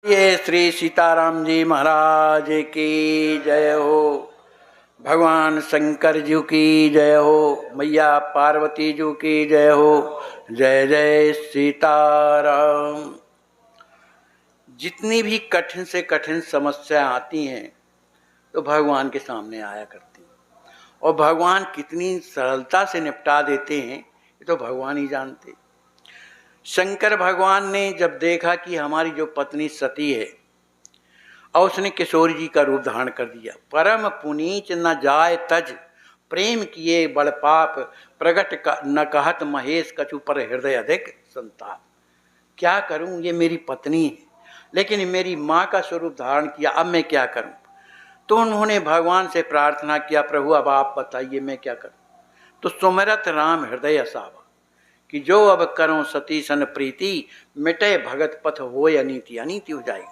ये श्री सीताराम जी महाराज की जय हो। भगवान शंकर जी की जय हो। मैया पार्वती जी की जय हो। जय जय सीताराम। जितनी भी कठिन से कठिन समस्या आती हैं तो भगवान के सामने आया करती हैं, और भगवान कितनी सरलता से निपटा देते हैं ये तो भगवान ही जानते। शंकर भगवान ने जब देखा कि हमारी जो पत्नी सती है और उसने किशोरी जी का रूप धारण कर दिया, परम पुनीच न जाय तज प्रेम किए बड़ पाप प्रगट न कहत महेश कछु पर हृदय अधिक संताप। क्या करूं, ये मेरी पत्नी है लेकिन मेरी माँ का स्वरूप धारण किया, अब मैं क्या करूं। तो उन्होंने भगवान से प्रार्थना किया, प्रभु अब आप बताइए मैं क्या करूं। तो सुमिरत राम हृदय असावा कि जो अब करो सती सन प्रीति मिटे भगत पथ होय अनीति, अनीति हो जाएगी।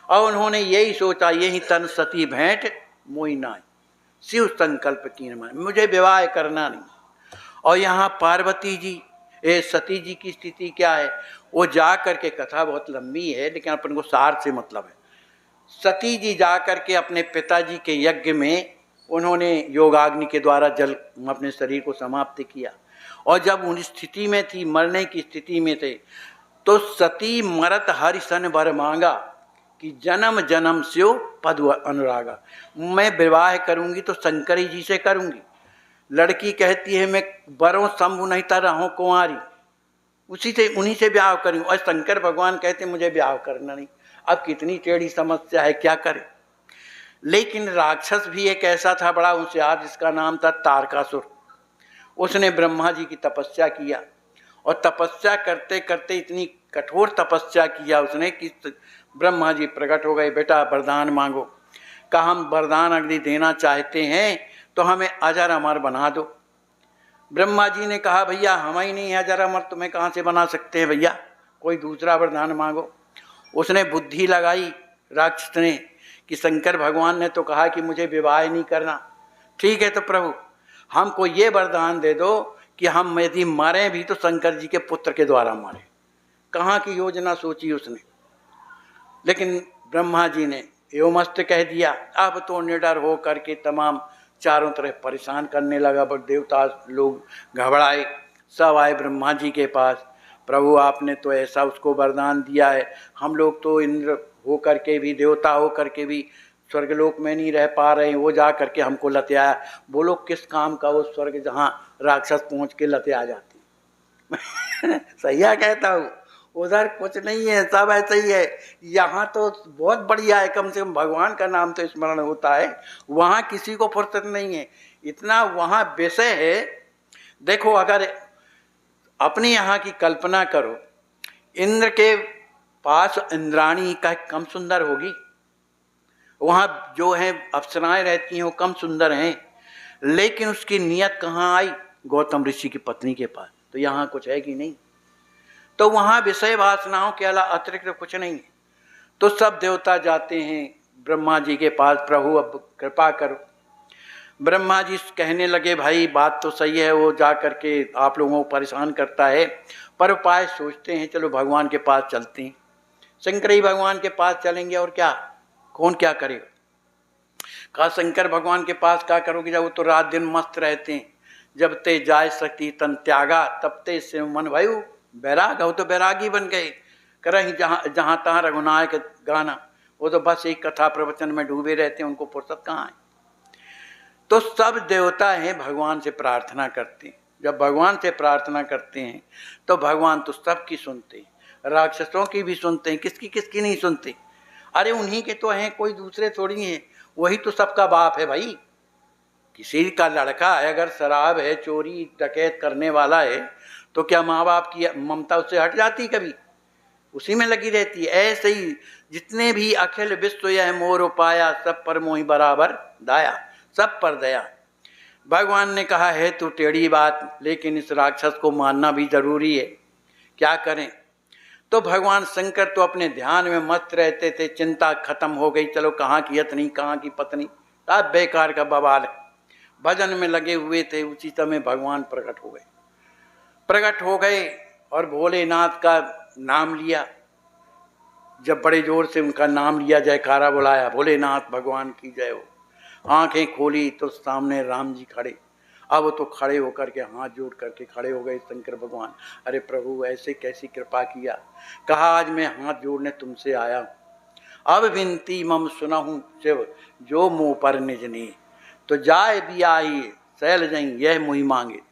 और उन्होंने यही सोचा, यही तन सती भेंट मोई नाई शिव संकल्प की मन, मुझे विवाह करना नहीं। और यहाँ पार्वती जी सती जी की स्थिति क्या है वो जा करके, कथा बहुत लंबी है लेकिन अपन को सार से मतलब है। सती जी जा करके अपने पिताजी के यज्ञ में उन्होंने योगाग्नि के द्वारा जल अपने शरीर को समाप्त किया, और जब उन स्थिति में थी, मरने की स्थिति में थे, तो सती मरत हरि सन वर मांगा कि जन्म जन्म स्यो पद अनुरागा, मैं विवाह करूंगी तो शंकर जी से करूंगी। लड़की कहती है मैं बरों शंभु नहीं तर रहूं कुंवारी, उसी से उन्हीं से ब्याह करूं। और शंकर भगवान कहते मुझे ब्याह करना नहीं। अब कितनी टेढ़ी समस्या है, क्या करे। लेकिन राक्षस भी एक ऐसा था बड़ा होशियार, जिसका नाम था तारकासुर। उसने ब्रह्मा जी की तपस्या किया, और तपस्या करते करते इतनी कठोर तपस्या किया उसने कि ब्रह्मा जी प्रकट हो गए, बेटा वरदान मांगो। कहा हम वरदान अग्नि देना चाहते हैं तो हमें अजर अमर बना दो। ब्रह्मा जी ने कहा भैया हम ही नहीं अजर अमर, तुम्हें कहाँ से बना सकते हैं भैया, कोई दूसरा वरदान मांगो। उसने बुद्धि लगाई राक्षस ने कि शंकर भगवान ने तो कहा कि मुझे विवाह नहीं करना, ठीक है तो प्रभु हमको ये वरदान दे दो कि हम यदि मरें भी तो शंकर जी के पुत्र के द्वारा मरें। कहाँ की योजना सोची उसने, लेकिन ब्रह्मा जी ने एवमस्त कह दिया। अब तो निडर हो करके तमाम चारों तरफ परेशान करने लगा, बट देवता लोग घबराए, सब आए ब्रह्मा जी के पास। प्रभु आपने तो ऐसा उसको वरदान दिया है, हम लोग तो इंद्र हो करके भी, देवता हो करके भी स्वर्गलोक में नहीं रह पा रहे हैं, वो जा करके हमको लते आया। बोलो किस काम का वो स्वर्ग जहाँ राक्षस पहुँच के लते आ जाती। सही कहता हूँ, उधर कुछ नहीं है, सब ऐसा ही है। यहाँ तो बहुत बढ़िया है, कम से कम भगवान का नाम तो स्मरण होता है, वहाँ किसी को फुर्सत नहीं है, इतना वहाँ विषय है। देखो अगर अपने यहाँ की कल्पना करो, इंद्र के पास इंद्राणी का कम सुंदर होगी, वहाँ जो है अप्सराएं रहती हैं वो कम सुंदर हैं, लेकिन उसकी नियत कहाँ आई, गौतम ऋषि की पत्नी के पास। तो यहाँ कुछ है कि नहीं, तो वहाँ विषय वासनाओं के अलावा अतिरिक्त कुछ नहीं है। तो सब देवता जाते हैं ब्रह्मा जी के पास, प्रभु अब कृपा करो। ब्रह्मा जी कहने लगे भाई बात तो सही है, वो जा करके आप लोगों को परेशान करता है, पर उपाय सोचते हैं, चलो भगवान के पास चलते हैं। शंकर ही भगवान के पास चलेंगे और क्या, कौन क्या करेगा। कहा शंकर भगवान के पास क्या करोगे, जब वो तो रात दिन मस्त रहते हैं। जब ते जाय सती तन त्यागा तब ते से मन भयु बैराग, हो तो बैरागी बन गए। करही जहाँ जहाँ तहाँ रघुनायक गाना, वो तो बस एक कथा प्रवचन में डूबे रहते हैं, उनको फुर्सत कहाँ है। तो सब देवता हैं भगवान से प्रार्थना करते हैं। जब भगवान से प्रार्थना करते हैं तो भगवान तो सबकी सुनते हैं, राक्षसों की भी सुनते हैं, किसकी किसकी नहीं सुनते। अरे उन्हीं के तो हैं, कोई दूसरे थोड़ी हैं, वही तो सबका बाप है भाई। किसी का लड़का है अगर शराब है, चोरी डकैत करने वाला है, तो क्या माँ बाप की ममता उससे हट जाती, कभी उसी में लगी रहती है। ऐसे ही जितने भी अखिल विश्व यह मोर पाया सब पर मोहि बराबर दाया, सब पर दया। भगवान ने कहा है तो टेढ़ी बात, लेकिन इस राक्षस को मानना भी जरूरी है, क्या करें। तो भगवान शंकर तो अपने ध्यान में मस्त रहते थे, चिंता खत्म हो गई, चलो कहाँ की यतनी कहाँ की पत्नी, अब बेकार का बवाल। भजन में लगे हुए थे, उसी समय भगवान प्रकट हो गए। प्रकट हो गए और भोलेनाथ का नाम लिया। जब बड़े जोर से उनका नाम लिया, जयकारा बुलाया, भोलेनाथ भगवान की जय हो, आंखें खोली तो सामने राम जी खड़े। अब वो तो खड़े होकर के हाथ जोड़ करके खड़े हो गए शंकर भगवान। अरे प्रभु ऐसे कैसी कृपा किया। कहा आज मैं हाथ जोड़ने तुमसे आया हूँ, अब विनती मम सुनहूँ शिव जो मुँह पर निज ने, तो जाए भी आई शैल जई यह मुहि मांगे,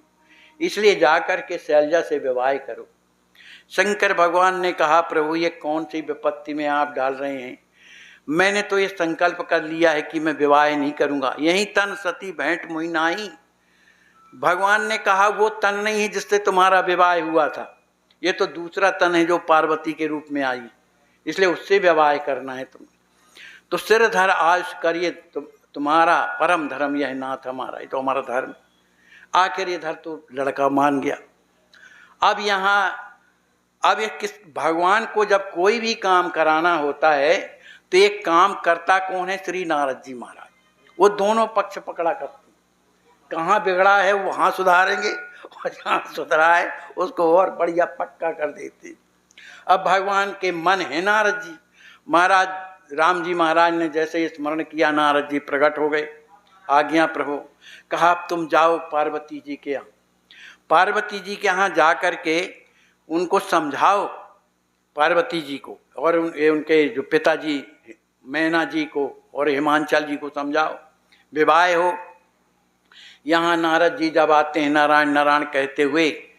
इसलिए जाकर के शैलजा से विवाह करो। शंकर भगवान ने कहा प्रभु ये कौन सी विपत्ति में आप डाल रहे हैं, मैंने तो ये संकल्प कर लिया है कि मैं विवाह नहीं करूंगा, यही तन सती भेंट मुहि नाही। भगवान ने कहा वो तन नहीं है जिससे तुम्हारा विवाह हुआ था, ये तो दूसरा तन है जो पार्वती के रूप में आई, इसलिए उससे विवाह करना है तुम्हें। तो सिर धर आयुष करिए तुम्हारा परम धर्म यह नाथ हमारा, ये तो हमारा धर्म। आखिर इधर तो लड़का मान गया। अब यहाँ अब ये किस भगवान को जब कोई भी काम कराना होता है तो एक काम करता कौन है, श्री नारद जी महाराज। वो दोनों पक्ष पकड़ा करते, कहाँ बिगड़ा है वहाँ सुधारेंगे और जहाँ सुधरा है उसको और बढ़िया पक्का कर देते। अब भगवान के मन है नारद जी महाराज, राम जी महाराज ने जैसे स्मरण किया नारद जी प्रकट हो गए। आज्ञा प्रभु। कहा अब तुम जाओ पार्वती जी के यहाँ, पार्वती जी के यहाँ जा कर के उनको समझाओ, पार्वती जी को और उनके जो पिताजी मैना जी को और हिमांचल जी को समझाओ, विवाह हो। यहाँ नारद जी जब आते हैं नारायण नारायण कहते हुए,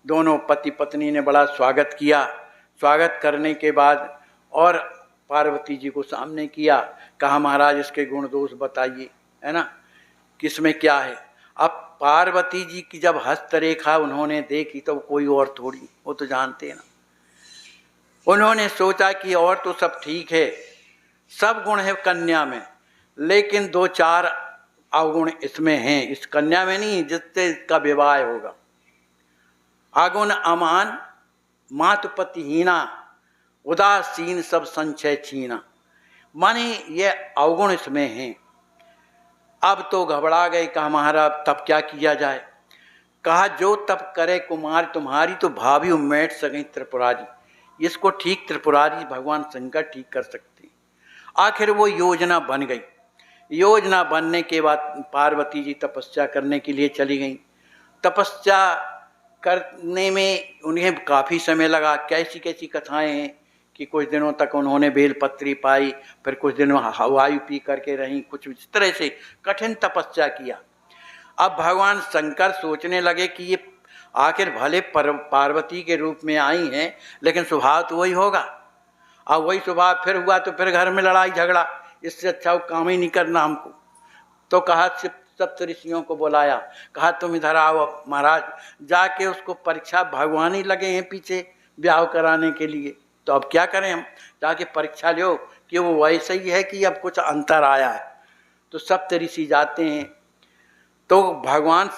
दोनों पति पत्नी ने बड़ा स्वागत किया। स्वागत करने के बाद और पार्वती जी को सामने किया, कहा महाराज इसके गुण दोष बताइए, है ना, किसमें क्या है। अब पार्वती जी की जब हस्तरेखा उन्होंने देखी तो कोई और थोड़ी, वो तो जानते हैं ना। उन्होंने सोचा कि और तो सब ठीक है, सब गुण है कन्या में, लेकिन दो चार अवगुण इसमें हैं, इस कन्या में नहीं जिससे इसका विवाह होगा। अगुण अमान मातुपतिहीना उदासीन सब संचय छीना, माने ये अवगुण इसमें हैं। अब तो घबरा गए, कहा महाराज तब क्या किया जाए। कहा जो तप करे कुमार तुम्हारी तो भाभी उमेट सकें त्रिपुरारी, इसको ठीक त्रिपुरारी भगवान शंकर ठीक कर सकते। आखिर वो योजना बन गई। योजना बनने के बाद पार्वती जी तपस्या करने के लिए चली गई। तपस्या करने में उन्हें काफ़ी समय लगा। कैसी कैसी कथाएं हैं कि कुछ दिनों तक उन्होंने बेलपत्री पाई, फिर कुछ दिनों वायु पी करके रहीं, कुछ इस तरह से कठिन तपस्या किया। अब भगवान शंकर सोचने लगे कि ये आखिर भले पार्वती के रूप में आई हैं, लेकिन स्वभाव तो वही होगा। अब वही स्वभाव फिर हुआ तो फिर घर में लड़ाई झगड़ा, इससे अच्छा वो काम ही नहीं करना हमको। तो कहा सप्त ऋषियों को बुलाया, कहा तुम इधर आओ महाराज, जाके उसको परीक्षा, भगवान ही लगे हैं पीछे ब्याह कराने के लिए, तो अब क्या करें हम, जाके परीक्षा लो कि वो वैसे ही है कि अब कुछ अंतर आया है। तो सप्त ऋषि जाते हैं, तो भगवान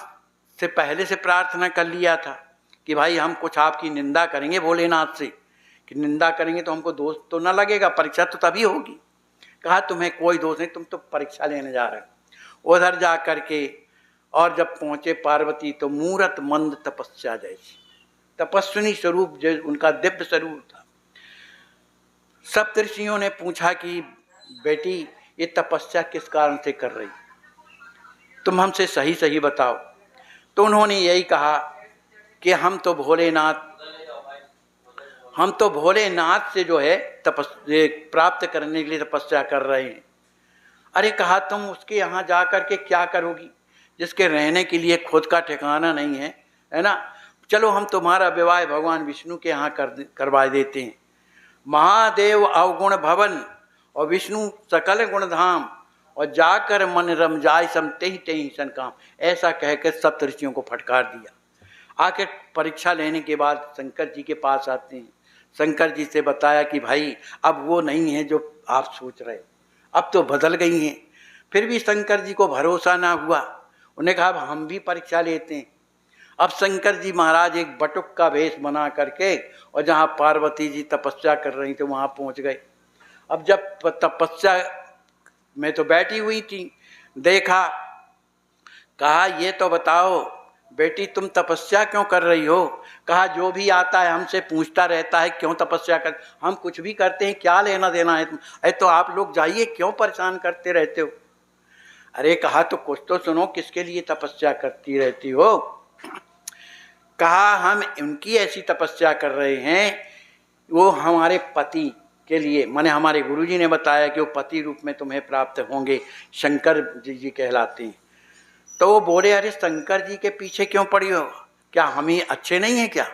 से पहले से प्रार्थना कर लिया था कि भाई हम कुछ आपकी निंदा करेंगे भोलेनाथ से, कि निंदा करेंगे तो हमको दोष तो न लगेगा, परीक्षा तो तभी होगी। कहा तुम्हें कोई दोष नहीं, तुम तो परीक्षा लेने जा रहे हो। उधर जा कर के और जब पहुँचे पार्वती तो मूरत मंद तपस्या जैसी, तपस्विनी स्वरूप जो उनका दिव्य स्वरूप था। सप्तऋषियों ने पूछा कि बेटी ये तपस्या किस कारण से कर रही, तुम हमसे सही सही बताओ। तो उन्होंने यही कहा कि हम तो भोलेनाथ से जो है प्राप्त करने के लिए तपस्या कर रहे हैं। अरे कहा तुम उसके यहाँ जा कर के क्या करोगी जिसके रहने के लिए खुद का ठिकाना नहीं है, है ना। चलो हम तुम्हारा विवाह भगवान विष्णु के यहाँ करवा देते हैं। महादेव अवगुण भवन और विष्णु सकल गुणधाम, और जाकर मन रम जाय सम तेहि तेहि सन काम, ऐसा कहकर सप्तऋषियों को फटकार दिया। आखिर परीक्षा लेने के बाद शंकर जी के पास आते हैं। शंकर जी से बताया कि भाई अब वो नहीं है जो आप सोच रहे, अब तो बदल गई हैं। फिर भी शंकर जी को भरोसा ना हुआ, उन्हें कहा अब हम भी परीक्षा लेते हैं। अब शंकर जी महाराज एक बटुक का वेश बना करके और जहाँ पार्वती जी तपस्या कर रही थी वहाँ पहुँच गए। अब जब तपस्या में तो बैठी हुई थी, देखा, कहा ये तो बताओ बेटी तुम तपस्या क्यों कर रही हो। कहा जो भी आता है हमसे पूछता रहता है क्यों तपस्या कर, हम कुछ भी करते हैं क्या लेना देना है, अरे तो आप लोग जाइए क्यों परेशान करते रहते हो। अरे कहा तो कुछ तो सुनो, किसके लिए तपस्या करती रहती हो। कहा हम उनकी ऐसी तपस्या कर रहे हैं, वो हमारे पति के लिए, माने हमारे गुरुजी ने बताया कि वो पति रूप में तुम्हें प्राप्त होंगे, शंकर जी कहलाते हैं। तो वो बोले अरे शंकर जी के पीछे क्यों पड़ी हो, क्या हम ही अच्छे नहीं हैं क्या,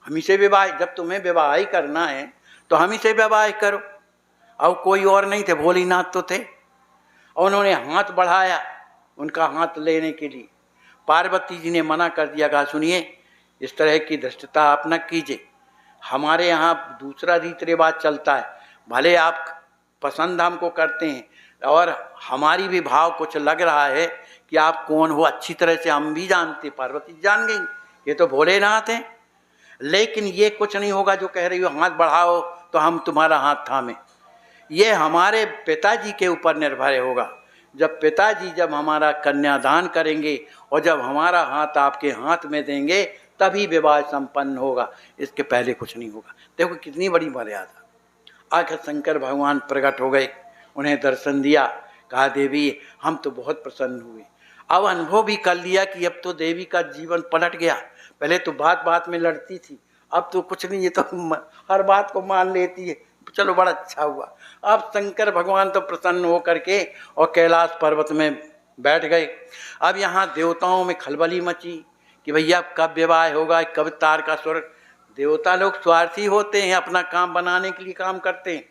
हम ही से विवाह, जब तुम्हें विवाह ही करना है तो हम ही से विवाह करो। और कोई और नहीं थे, भोलेनाथ तो थे। और उन्होंने हाथ बढ़ाया उनका हाथ लेने के लिए, पार्वती जी ने मना कर दिया, कहा सुनिए इस तरह की धृष्टता आप न कीजिए, हमारे यहाँ दूसरा रीत रिवाज चलता है, भले आप पसंद हमको करते हैं और हमारी भी भाव कुछ लग रहा है कि आप कौन हो अच्छी तरह से हम भी जानते, पार्वती जान गई ये तो भोलेनाथ हैं, लेकिन ये कुछ नहीं होगा जो कह रही हो हाथ बढ़ाओ तो हम तुम्हारा हाथ थामे, ये हमारे पिताजी के ऊपर निर्भर होगा। जब पिताजी जब हमारा कन्यादान करेंगे और जब हमारा हाथ आपके हाथ में देंगे तभी विवाह संपन्न होगा, इसके पहले कुछ नहीं होगा। देखो कितनी बड़ी मर्यादा। आखिर शंकर भगवान प्रकट हो गए, उन्हें दर्शन दिया, कहा देवी हम तो बहुत प्रसन्न हुए, अब अनुभव भी कर लिया कि अब तो देवी का जीवन पलट गया, पहले तो बात बात में लड़ती थी, अब तो कुछ नहीं, ये तो हर बात को मान लेती है, चलो बड़ा अच्छा हुआ। अब शंकर भगवान तो प्रसन्न हो करके और कैलाश पर्वत में बैठ गए। अब यहाँ देवताओं में खलबली मची कि भैया कब विवाह होगा, कब तार का स्वर। देवता लोग स्वार्थी होते हैं, अपना काम बनाने के लिए काम करते हैं।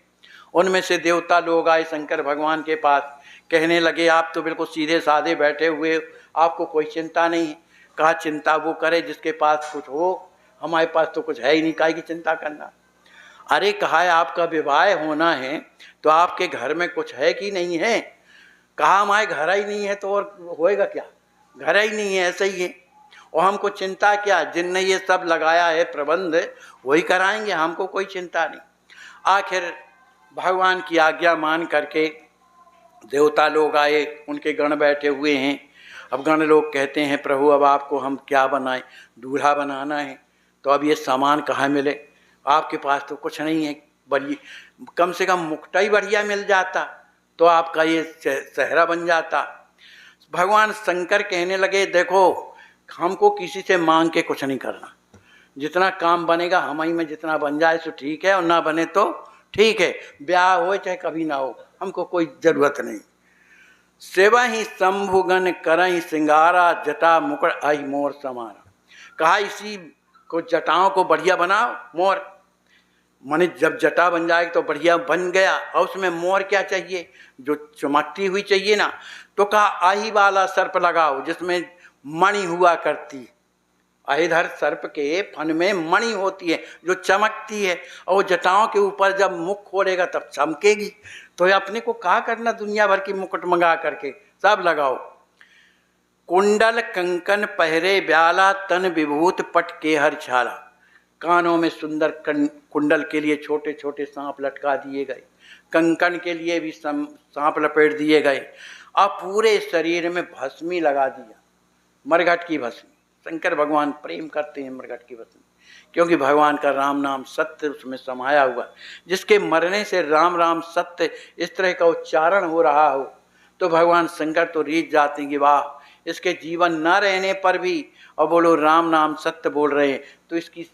उनमें से देवता लोग आए शंकर भगवान के पास, कहने लगे आप तो बिल्कुल सीधे साधे बैठे हुए, आपको कोई चिंता नहीं है। कहा चिंता वो करे जिसके पास कुछ हो, हमारे पास तो कुछ है ही नहीं, काहे की चिंता करना। अरे कहा है आपका विवाह होना है तो आपके घर में कुछ है कि नहीं है। कहा हमारे घर ही नहीं है तो और होएगा क्या, घर ही नहीं है, ऐसे ही है, और हमको चिंता क्या, जिनने ये सब लगाया है प्रबंध वही कराएंगे, हमको कोई चिंता नहीं। आखिर भगवान की आज्ञा मान करके देवता लोग आए, उनके गण बैठे हुए हैं। अब गण लोग कहते हैं प्रभु अब आपको हम क्या बनाएं, दूल्हा बनाना है, तो अब ये सामान कहाँ मिले, आपके पास तो कुछ नहीं है, बड़ी कम से कम मुक्ता ही बढ़िया मिल जाता तो आपका ये सहरा बन जाता। भगवान शंकर कहने लगे देखो हमको किसी से मांग के कुछ नहीं करना, जितना काम बनेगा हम ही में जितना बन जाए तो ठीक है, और ना बने तो ठीक है, ब्याह हो चाहे कभी ना हो, हमको कोई जरूरत नहीं। सेवा ही शंभुगन करई सिंगारा, जटा मुकुट आई मोर समारा। कहा इसी को जटाओं को बढ़िया बनाओ, मोर माने जब जटा बन जाएगी तो बढ़िया बन गया, और उसमें मोर क्या चाहिए, जो चमकती हुई चाहिए ना। तो कहा आही वाला सर्प लगाओ जिसमें मणि हुआ करती, अहिधर सर्प के फन में मणि होती है जो चमकती है, और जटाओं के ऊपर जब मुख खोलेगा तब चमकेगी। तो अपने को कहा करना दुनिया भर की मुकुट मंगा करके सब लगाओ। कुंडल कंकन पहरे ब्याला, तन विभूत पट के हर छाला। कानों में सुंदर कुंडल के लिए छोटे छोटे सांप लटका दिए गए, कंकन के लिए भी सांप लपेट दिए गए, और पूरे शरीर में भस्मी लगा दिया, मरघट की भस्मी। शंकर भगवान प्रेम करते हैं मरघट की भस्मी, क्योंकि भगवान का राम नाम सत्य उसमें समाया हुआ, जिसके मरने से राम राम सत्य इस तरह का उच्चारण हो रहा हो तो भगवान शंकर तो रीझ जाते हैं कि वाह इसके जीवन न रहने पर भी और बोलो राम नाम सत्य बोल रहे हैं तो इसकी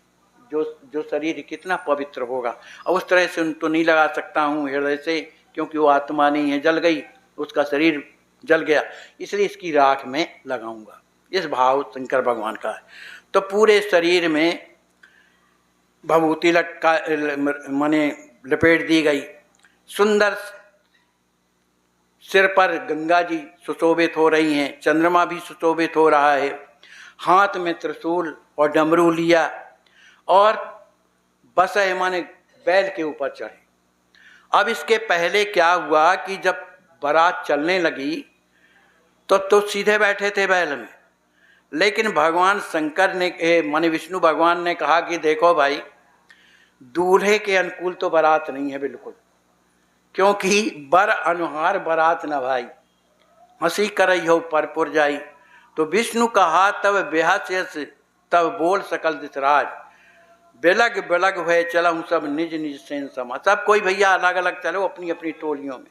जो शरीर कितना पवित्र होगा। और उस तरह से उन तो नहीं लगा सकता हूँ हृदय से, क्योंकि वो आत्मा नहीं है, जल गई, उसका शरीर जल गया, इसलिए इसकी राख में लगाऊंगा, इस भाव शंकर भगवान का है। तो पूरे शरीर में भभूति लटका माने लपेट दी गई, सुंदर सिर पर गंगा जी सुशोभित हो रही हैं, चंद्रमा भी सुशोभित हो रहा है, हाथ में त्रिशूल और डमरू लिया और बस है माने बैल के ऊपर चढ़े। अब इसके पहले क्या हुआ कि जब बारात चलने लगी तो सीधे बैठे थे बैल में, लेकिन भगवान शंकर ने माने विष्णु भगवान ने कहा कि देखो भाई दूल्हे के अनुकूल तो बारात नहीं है बिल्कुल, क्योंकि बर अनुहार बारात न भाई, हंसी करई हो परपुर जाई। तो विष्णु कहा तब बेहस तब बोल सकल दिशराज, बिलग बिलग हुए चलऊँ सब निज निज सेन समा। सब कोई भैया अलग अलग चलो अपनी अपनी टोलियों में,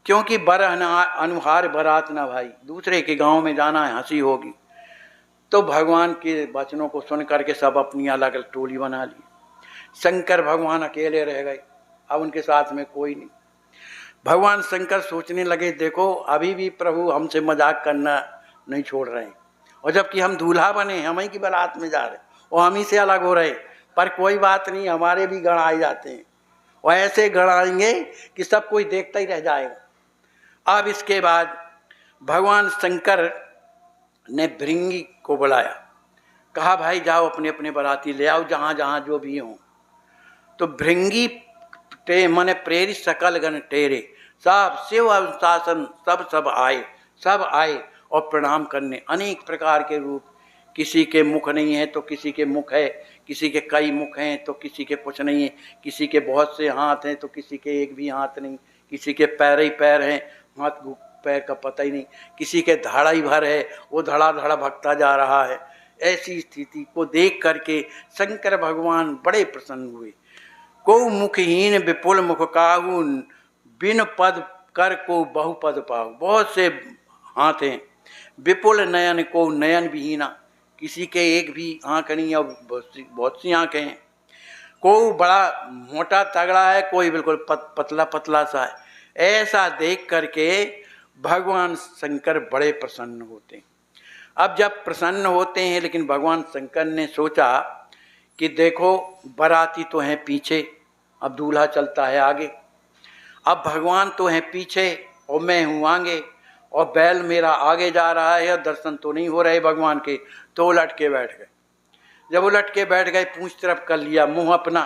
क्योंकि अनुहार बरात ना भाई, दूसरे के गांव में जाना है, हंसी होगी। तो भगवान के वचनों को सुन करके सब अपनी अलग अलग टोली बना ली। शंकर भगवान अकेले रह गए, अब उनके साथ में कोई नहीं। भगवान शंकर सोचने लगे देखो अभी भी प्रभु हमसे मजाक करना नहीं छोड़ रहे हैं, और जबकि हम दूल्हा बने, हम ही की बारात में जा रहे और हम ही से अलग हो रहे, पर कोई बात नहीं, हमारे भी गण आए जाते हैं और ऐसे गण आएंगे कि सब कोई देखता ही रह जाएगा। अब इसके बाद भगवान शंकर ने भृंगी को बुलाया, कहा भाई जाओ अपने अपने बाराती ले आओ जहाँ जहाँ जो भी हों। तो भृंगी मने प्रेरित सकल गण टेरे, सब शिव अनुशासन सब आए और प्रणाम करने। अनेक प्रकार के रूप, किसी के मुख नहीं है तो किसी के मुख है, किसी के कई मुख हैं तो किसी के कुछ नहीं है, किसी के बहुत से हाथ हैं तो किसी के एक भी हाथ नहीं, किसी के पैर ही पैर हैं, हाथ पैर का पता ही नहीं, किसी के धड़ा ही भर है, वो धड़ा धड़ा भगता जा रहा है। ऐसी स्थिति को देख करके शंकर भगवान बड़े प्रसन्न हुए। को मुखहीन विपुल मुख काहू, बिन पद कर को बहुपद पाहु। बहुत से हाथ हैं, विपुल नयन को नयन विहीना, किसी के एक भी आँख नहीं और बहुत सी आँखें हैं। कोई बड़ा मोटा तगड़ा है, कोई बिल्कुल पतला पतला सा है। ऐसा देख करके भगवान शंकर बड़े प्रसन्न होते हैं। अब जब प्रसन्न होते हैं, लेकिन भगवान शंकर ने सोचा कि देखो बाराती तो हैं पीछे, अब दूल्हा चलता है आगे, अब भगवान तो हैं पीछे और मैं हूँ आगे, और बैल मेरा आगे जा रहा है और दर्शन तो नहीं हो रहे भगवान के। तो उलट के बैठ गए। जब उलट के बैठ गए, पूंछ तरफ कर लिया मुंह अपना,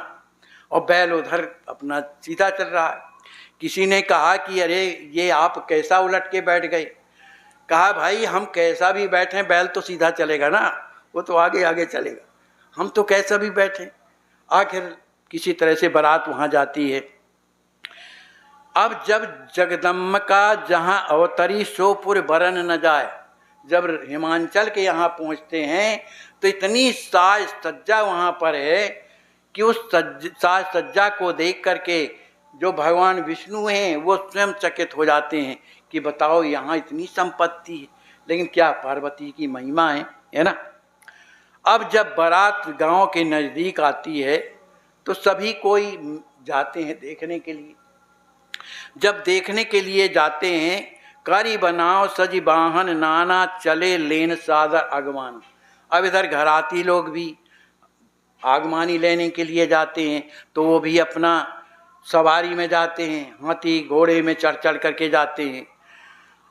और बैल उधर अपना सीधा चल रहा है। किसी ने कहा कि अरे ये आप कैसा उलट के बैठ गए? कहा भाई हम कैसा भी बैठे बैल तो सीधा चलेगा ना, वो तो आगे आगे चलेगा, हम तो कैसा भी बैठे। आखिर किसी तरह से बारात वहाँ जाती है। अब जब जगदम्बिका जहाँ अवतरी सोपुर बरन न जाए, जब हिमांचल के यहाँ पहुँचते हैं तो इतनी साज सज्जा वहाँ पर है कि उस साज सज्जा को देख करके जो भगवान विष्णु हैं वो स्वयं चकित हो जाते हैं कि बताओ यहाँ इतनी संपत्ति है, लेकिन क्या पार्वती की महिमा है ना। अब जब बारात गांव के नज़दीक आती है तो सभी कोई जाते हैं देखने के लिए। जब देखने के लिए जाते हैं, कारी बनाओ सजी वाहन नाना चले लेन सादर आगमान। अब इधर घराती लोग भी आगमानी लेने के लिए जाते हैं, तो वो भी अपना सवारी में जाते हैं, हाथी घोड़े में चढ़ चढ़ करके जाते हैं।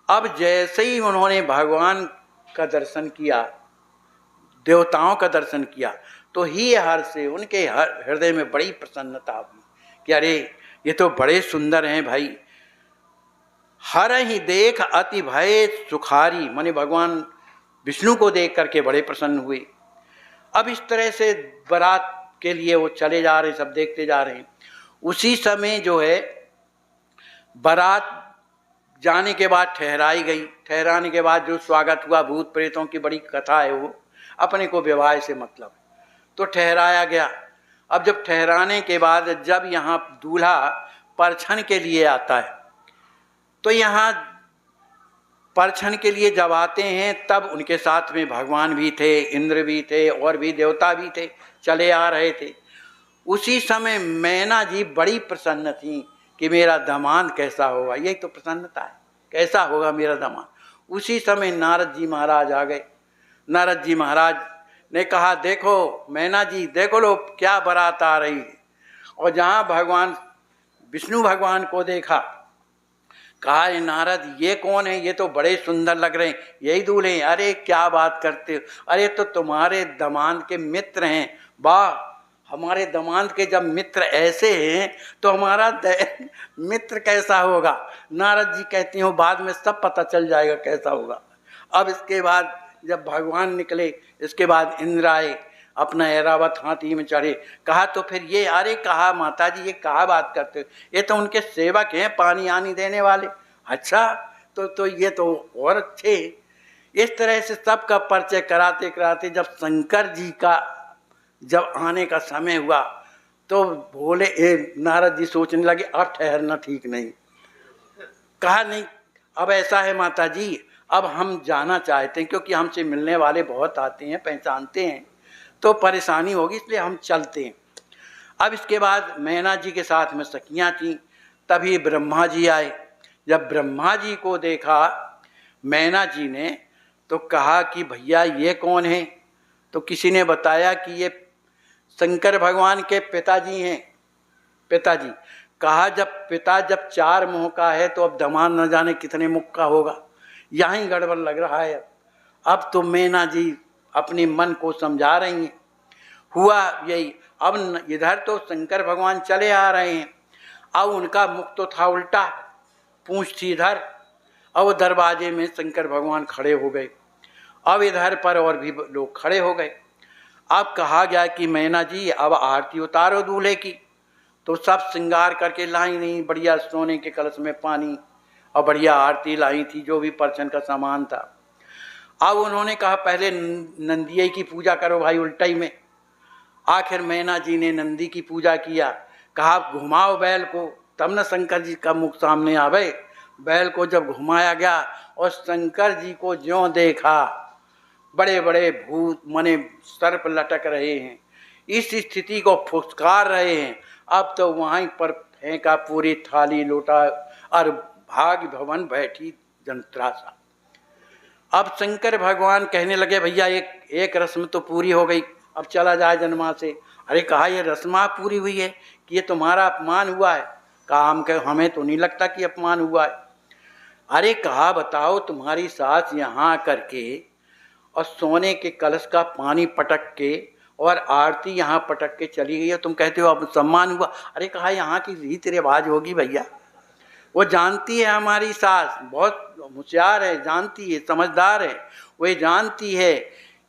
अब जैसे ही उन्होंने भगवान का दर्शन किया, देवताओं का दर्शन किया, तो ही हर से उनके हृदय में बड़ी प्रसन्नता हुई कि अरे ये तो बड़े सुंदर हैं भाई। हर ही देख अति भय सुखारी, माने भगवान विष्णु को देख करके बड़े प्रसन्न हुए। अब इस तरह से बारात के लिए वो चले जा रहे, सब देखते जा रहे हैं। उसी समय जो है बारात जाने के बाद ठहराई गई। ठहराने के बाद जो स्वागत हुआ, भूत प्रेतों की बड़ी कथा है, वो अपने को विवाह से मतलब है, तो ठहराया गया। अब जब ठहराने के बाद जब यहाँ दूल्हा परछन के लिए आता है, तो यहाँ परछन के लिए जब आते हैं तब उनके साथ में भगवान भी थे, इंद्र भी थे और भी देवता भी थे, चले आ रहे थे। उसी समय मैना जी बड़ी प्रसन्न थी कि मेरा दामाद कैसा होगा, यही तो प्रसन्नता है, कैसा होगा मेरा दामाद। उसी समय नारद जी महाराज आ गए। नारद जी महाराज ने कहा देखो मैना जी, देखो लो क्या बारात आ रही है। और जहाँ भगवान विष्णु भगवान को देखा, कहा नारद ये कौन है, ये तो बड़े सुंदर लग रहे हैं, यही दूल्हे हैं। अरे क्या बात करते हो, अरे तो तुम्हारे दामाद के मित्र हैं। वाह, हमारे दामाद के जब मित्र ऐसे हैं तो हमारा मित्र कैसा होगा। नारद जी कहती हो बाद में सब पता चल जाएगा कैसा होगा। अब इसके बाद जब भगवान निकले, इसके बाद इंद्र आए, अपना ऐरावत हाथी में चढ़े। कहा तो फिर ये, अरे कहा माता जी ये कहा बात करते हो, ये तो उनके सेवक हैं, पानी आनी देने वाले। अच्छा तो ये तो और अच्छे। इस तरह से सबका परिचय कराते कराते जब शंकर जी का जब आने का समय हुआ तो बोले नारद जी सोचने लगे अब ठहरना ठीक नहीं। कहा नहीं, अब ऐसा है माता जी, अब हम जाना चाहते हैं क्योंकि हमसे मिलने वाले बहुत आते हैं, पहचानते हैं, तो परेशानी होगी, इसलिए हम चलते हैं। अब इसके बाद मैना जी के साथ में सखियाँ थीं। तभी ब्रह्मा जी आए। जब ब्रह्मा जी को देखा मैना जी ने तो कहा कि भैया ये कौन है? तो किसी ने बताया कि ये शंकर भगवान के पिताजी हैं। पिताजी कहा जब 4 मुँह का है तो अब दामाद न जाने कितने मुख का होगा, यहाँ गड़बड़ लग रहा है। अब तो मैना जी अपने मन को समझा रही हैं। हुआ यही, अब इधर तो शंकर भगवान चले आ रहे हैं, अब उनका मुख तो था उल्टा, पूंछ थी इधर। अब दरवाजे में शंकर भगवान खड़े हो गए। अब इधर पर और भी लोग खड़े हो गए। अब कहा गया कि मैना जी अब आरती उतारो दूल्हे की। तो सब श्रृंगार करके लाई नहीं, बढ़िया सोने के कलश में पानी और बढ़िया आरती लाई थी, जो भी परचन का सामान था। अब उन्होंने कहा पहले नंदिये की पूजा करो भाई, उल्टा ही में। आखिर मैना जी ने नंदी की पूजा किया। कहा घुमाओ बैल को, तब न शंकर जी का मुख सामने आवे। बैल को जब घुमाया गया और शंकर जी को ज्यों देखा, बड़े बड़े भूत मने सर्प लटक रहे हैं, इस स्थिति को फुसकार रहे हैं। अब तो वहीं पर फेंका पूरी थाली लोटा और भाग भवन बैठी जनत्रासा। अब शंकर भगवान कहने लगे भैया एक रस्म तो पूरी हो गई, अब चला जाए जन्मा से। अरे कहा ये रस्म पूरी हुई है कि ये तुम्हारा अपमान हुआ है? कहा हमें तो नहीं लगता कि अपमान हुआ है। अरे कहा बताओ, तुम्हारी सास यहाँ करके और सोने के कलश का पानी पटक के और आरती यहाँ पटक के चली गई है, तुम कहते हो अब सम्मान हुआ? अरे कहा यहाँ की रीति रिवाज होगी भैया, वो जानती है, हमारी सास बहुत होशियार है, जानती है, समझदार है। वो जानती है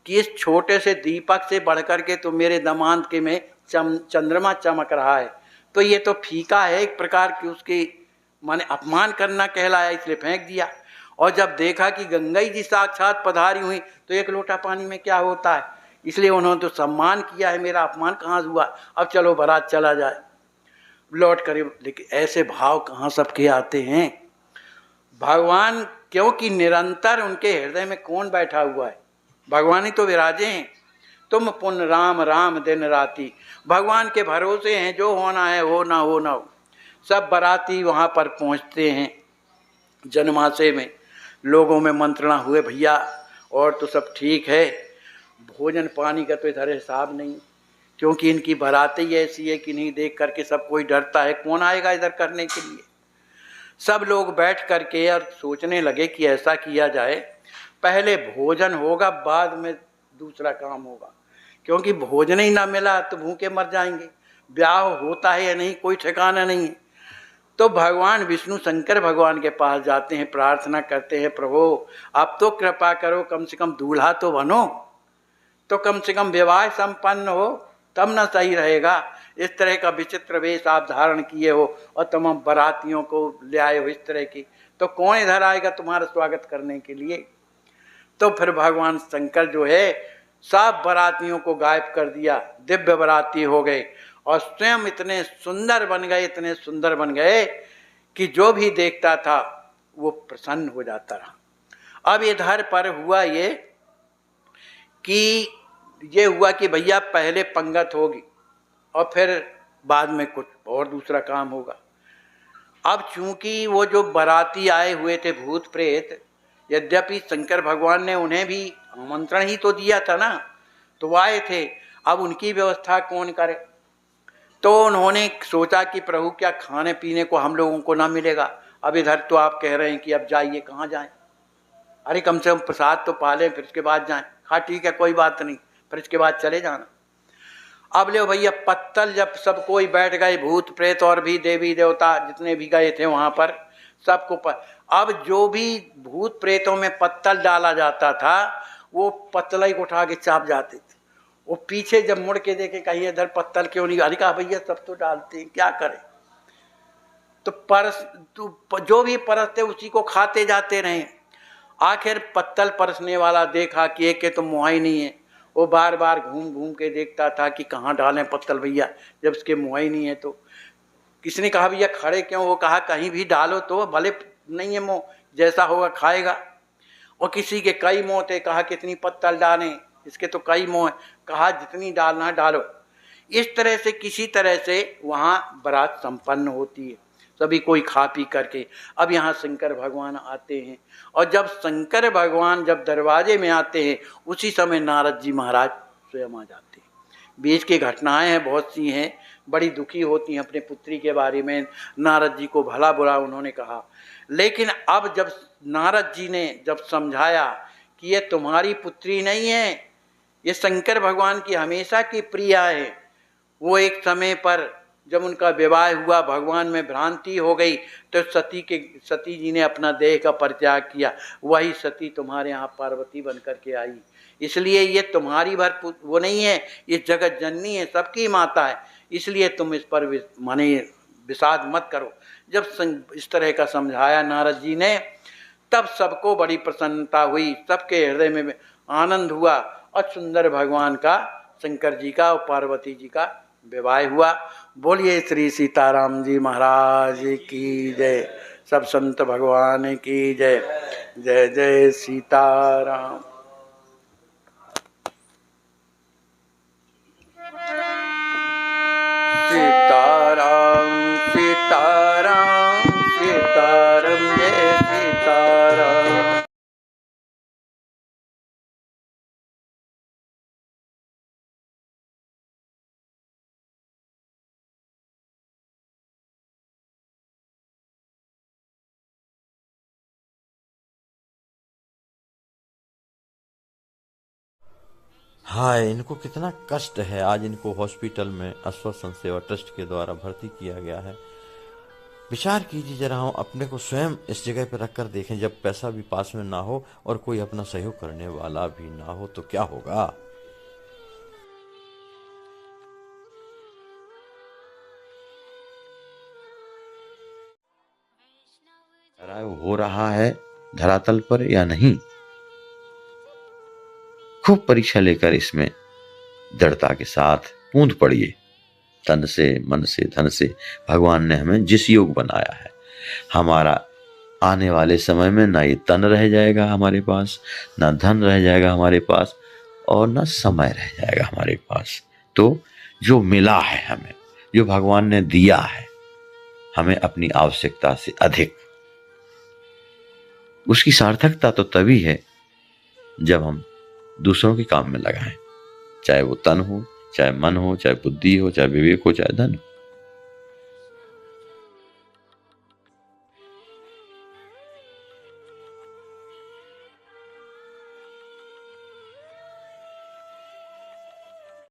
कि इस छोटे से दीपक से बढ़कर के तो मेरे दामाद के में चंद्रमा चमक रहा है, तो ये तो फीका है एक प्रकार की, उसकी माने अपमान करना कहलाया, इसलिए फेंक दिया। और जब देखा कि गंगा जी साक्षात पधारी हुई तो एक लोटा पानी में क्या होता है, इसलिए उन्होंने तो सम्मान किया है, मेरा अपमान कहाँ हुआ? अब चलो बारात चला जाए, लौट कर। लेकिन ऐसे भाव कहाँ सबके आते हैं भगवान, क्योंकि निरंतर उनके हृदय में कौन बैठा हुआ है? भगवान ही तो विराजे हैं। तुम पुण्य राम राम दिन राती, भगवान के भरोसे हैं, जो होना है हो ना हो ना हो। सब बाराती वहाँ पर पहुँचते हैं। जन्माशय में लोगों में मंत्रणा हुए भैया, और तो सब ठीक है, भोजन पानी का तो इधर हिसाब नहीं, क्योंकि इनकी बारात ही ऐसी है कि नहीं देख करके सब कोई डरता है, कौन आएगा इधर करने के लिए। सब लोग बैठ करके और सोचने लगे कि ऐसा किया जाए, पहले भोजन होगा, बाद में दूसरा काम होगा, क्योंकि भोजन ही ना मिला तो भूखे मर जाएंगे। ब्याह होता है या नहीं कोई ठिकाना नहीं है। तो भगवान विष्णु शंकर भगवान के पास जाते हैं, प्रार्थना करते हैं, प्रभु आप तो कृपा करो, कम से कम दूल्हा तो बनो, तो कम से कम विवाह संपन्न हो, तब ना सही रहेगा। इस तरह का विचित्र वेश आप धारण किए हो और तमाम बारातियों को ले आए हो इस तरह की, तो कौन इधर आएगा तुम्हारा स्वागत करने के लिए? तो फिर भगवान शंकर जो है सब बारातियों को गायब कर दिया, दिव्य बाराती हो गए और स्वयं इतने सुंदर बन गए, इतने सुंदर बन गए कि जो भी देखता था वो प्रसन्न हो जाता रहा। अब इधर पर हुआ ये हुआ कि भैया पहले पंगत होगी और फिर बाद में कुछ और दूसरा काम होगा। अब चूंकि वो जो बाराती आए हुए थे भूत प्रेत, यद्यपि शंकर भगवान ने उन्हें भी आमंत्रण ही तो दिया था ना, तो वो आए थे, अब उनकी व्यवस्था कौन करे? तो उन्होंने सोचा कि प्रभु क्या खाने पीने को हम लोगों को ना मिलेगा? अब इधर तो आप कह रहे हैं कि अब जाइए, कहाँ जाएं? अरे कम से कम प्रसाद तो पालें, फिर उसके बाद जाएं। हाँ ठीक है, कोई बात नहीं, फिर इसके बाद चले जाना। अब ले भैया पत्तल, जब सब कोई बैठ गए, भूत प्रेत और भी देवी देवता जितने भी गए थे वहाँ पर, सबको अब जो भी भूत प्रेतों में पत्तल डाला जाता था वो पत्तल ही उठा के चाप जाते थे। वो पीछे जब मुड़ के देखे कहीं इधर पत्तल क्यों नहीं, अरे कहा भैया सब तो डालते हैं, क्या करें? तो जो भी परसते उसी को खाते जाते रहे। आखिर पत्तल परसने वाला देखा कि एक के तो मुँह ही नहीं है, वो बार बार घूम घूम के देखता था कि कहाँ डालें पत्तल भैया, जब उसके मुँह ही नहीं है। तो किसने कहा भैया खड़े क्यों? वो कहा कहीं भी डालो तो भले नहीं है मुँह, जैसा होगा खाएगा। और किसी के कई मुँह थे, कहा कितनी पत्तल डालें, इसके तो कई मुँह है, कहा जितनी डालना डालो। इस तरह से किसी तरह से वहाँ बारात संपन्न होती है, सभी कोई खा पी करके। अब यहाँ शंकर भगवान आते हैं, और जब शंकर भगवान जब दरवाजे में आते हैं, उसी समय नारद जी महाराज स्वयं आ जाते हैं। बीच की घटनाएं हैं, बहुत सी हैं, बड़ी दुखी होती हैं अपने पुत्री के बारे में। नारद जी को भला बुरा उन्होंने कहा, लेकिन अब जब नारद जी ने जब समझाया कि ये तुम्हारी पुत्री नहीं है, ये शंकर भगवान की हमेशा की प्रिया है। वो एक समय पर जब उनका विवाह हुआ, भगवान में भ्रांति हो गई, तो सती जी ने अपना देह का परित्याग किया। वही सती तुम्हारे यहाँ पार्वती बन करके आई। इसलिए ये तुम्हारी भर वो नहीं है, ये जगत जननी है, सबकी माता है। इसलिए तुम इस पर माने विषाद मत करो। जब इस तरह का समझाया नारद जी ने, तब सबको बड़ी प्रसन्नता हुई, सबके हृदय में आनंद हुआ, और सुंदर भगवान का, शंकर जी का और पार्वती जी का विवाह हुआ। बोलिए श्री सीताराम जी महाराज की जय। सब संत भगवान की जय। जय जय सीताराम। सीताराम सीताराम सीताराम जय सीताराम। हाय, इनको कितना कष्ट है। आज इनको हॉस्पिटल में आश्वासन सेवा ट्रस्ट के द्वारा भर्ती किया गया है। विचार कीजिए जरा, हम अपने को स्वयं इस जगह पर रखकर देखें, जब पैसा भी पास में ना हो और कोई अपना सहयोग करने वाला भी ना हो तो क्या होगा। हो रहा है धरातल पर या नहीं, खूब परीक्षा लेकर इसमें दृढ़ता के साथ कूद पड़िए। तन से, मन से, धन से भगवान ने हमें जिस योग बनाया है, हमारा आने वाले समय में ना ये तन रह जाएगा हमारे पास, ना धन रह जाएगा हमारे पास, और ना समय रह जाएगा हमारे पास। तो जो मिला है हमें, जो भगवान ने दिया है हमें अपनी आवश्यकता से अधिक, उसकी सार्थकता तो तभी है जब हम दूसरों के काम में लगाएं, चाहे वो तन हो, चाहे मन हो, चाहे बुद्धि हो, चाहे विवेक हो, चाहे धन हो।